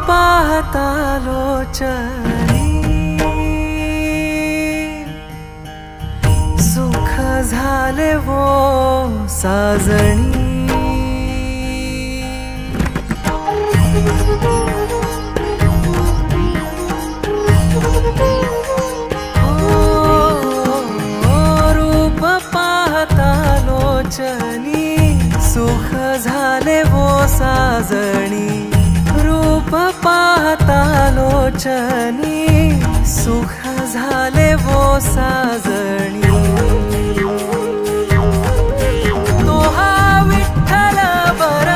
पाहता लोचनी सुख झाले वो साजणी रूप पाहता लोचनी सुख झाले वो साजणी रूप पाहता लोचनी सुख झाले वो साजणी तो हा विठ्ठल बर